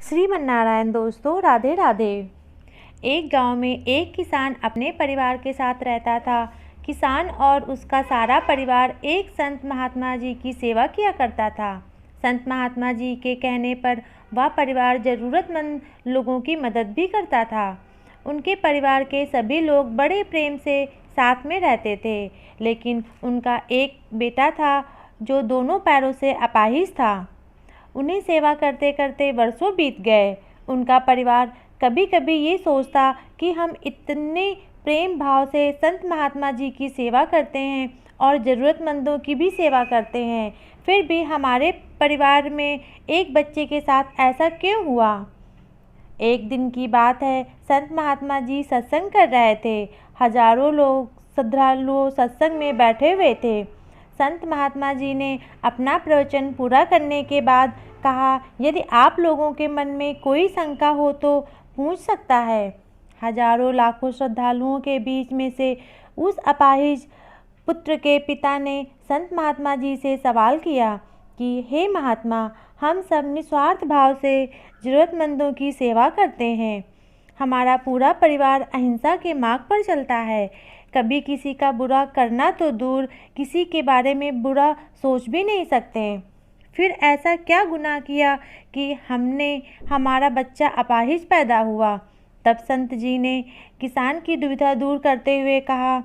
श्रीमन्नारायण दोस्तों, राधे राधे। एक गांव में एक किसान अपने परिवार के साथ रहता था। किसान और उसका सारा परिवार एक संत महात्मा जी की सेवा किया करता था। संत महात्मा जी के कहने पर वह परिवार ज़रूरतमंद लोगों की मदद भी करता था। उनके परिवार के सभी लोग बड़े प्रेम से साथ में रहते थे, लेकिन उनका एक बेटा था जो दोनों पैरों से अपाहिज था। उन्हें सेवा करते करते वर्षों बीत गए। उनका परिवार कभी कभी ये सोचता कि हम इतने प्रेम भाव से संत महात्मा जी की सेवा करते हैं और ज़रूरतमंदों की भी सेवा करते हैं, फिर भी हमारे परिवार में एक बच्चे के साथ ऐसा क्यों हुआ। एक दिन की बात है, संत महात्मा जी सत्संग कर रहे थे। हजारों लोग श्रद्धालु सत्संग में बैठे हुए थे। संत महात्मा जी ने अपना प्रवचन पूरा करने के बाद कहा, यदि आप लोगों के मन में कोई शंका हो तो पूछ सकता है। हजारों लाखों श्रद्धालुओं के बीच में से उस अपाहिज पुत्र के पिता ने संत महात्मा जी से सवाल किया कि हे महात्मा, हम सब निस्वार्थ भाव से ज़रूरतमंदों की सेवा करते हैं। हमारा पूरा परिवार अहिंसा के मार्ग पर चलता है। कभी किसी का बुरा करना तो दूर, किसी के बारे में बुरा सोच भी नहीं सकते। फिर ऐसा क्या गुनाह किया कि हमारा बच्चा अपाहिज पैदा हुआ। तब संत जी ने किसान की दुविधा दूर करते हुए कहा,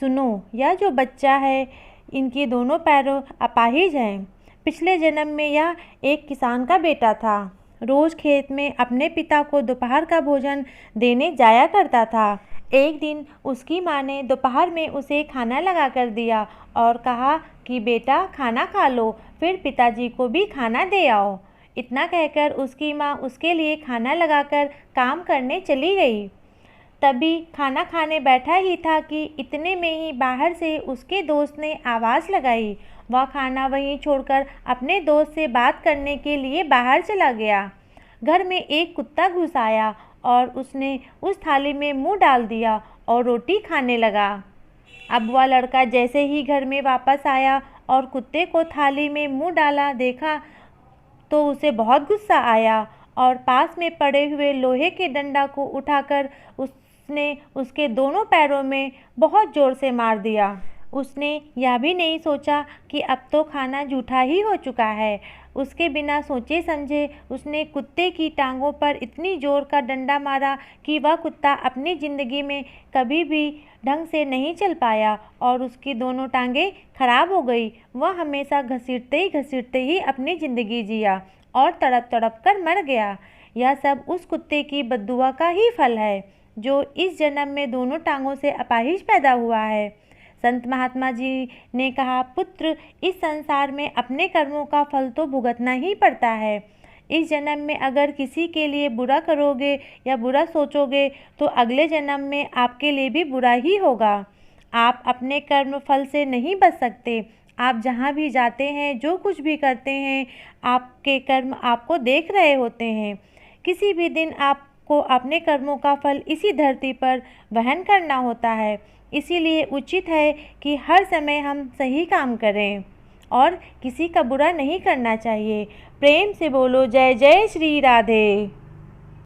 सुनो, यह जो बच्चा है इनके दोनों पैरों अपाहिज हैं। पिछले जन्म में यह एक किसान का बेटा था। रोज़ खेत में अपने पिता को दोपहर का भोजन देने जाया करता था। एक दिन उसकी माँ ने दोपहर में उसे खाना लगा कर दिया और कहा कि बेटा खाना खा लो, फिर पिताजी को भी खाना दे आओ। इतना कहकर उसकी माँ उसके लिए खाना लगाकर काम करने चली गई। तभी खाना खाने बैठा ही था कि इतने में ही बाहर से उसके दोस्त ने आवाज़ लगाई। वह खाना वहीं छोड़कर अपने दोस्त से बात करने के लिए बाहर चला गया। घर में एक कुत्ता घुस आया और उसने उस थाली में मुंह डाल दिया और रोटी खाने लगा। अब वह लड़का जैसे ही घर में वापस आया और कुत्ते को थाली में मुंह डाला देखा तो उसे बहुत गुस्सा आया और पास में पड़े हुए लोहे के डंडा को उठाकर उसने उसके दोनों पैरों में बहुत ज़ोर से मार दिया। उसने यह भी नहीं सोचा कि अब तो खाना जूठा ही हो चुका है। उसके बिना सोचे समझे उसने कुत्ते की टांगों पर इतनी जोर का डंडा मारा कि वह कुत्ता अपनी ज़िंदगी में कभी भी ढंग से नहीं चल पाया और उसकी दोनों टांगें खराब हो गई। वह हमेशा घसीटते ही अपनी ज़िंदगी जिया और तड़प तड़प कर मर गया। यह सब उस कुत्ते की बद्दुआ का ही फल है जो इस जन्म में दोनों टांगों से अपाहिज पैदा हुआ है। संत महात्मा जी ने कहा, पुत्र, इस संसार में अपने कर्मों का फल तो भुगतना ही पड़ता है। इस जन्म में अगर किसी के लिए बुरा करोगे या बुरा सोचोगे तो अगले जन्म में आपके लिए भी बुरा ही होगा। आप अपने कर्म फल से नहीं बच सकते। आप जहाँ भी जाते हैं, जो कुछ भी करते हैं, आपके कर्म आपको देख रहे होते हैं। किसी भी दिन आपको अपने कर्मों का फल इसी धरती पर वहन करना होता है। इसीलिए उचित है कि हर समय हम सही काम करें और किसी का बुरा नहीं करना चाहिए। प्रेम से बोलो जय जय श्री राधे।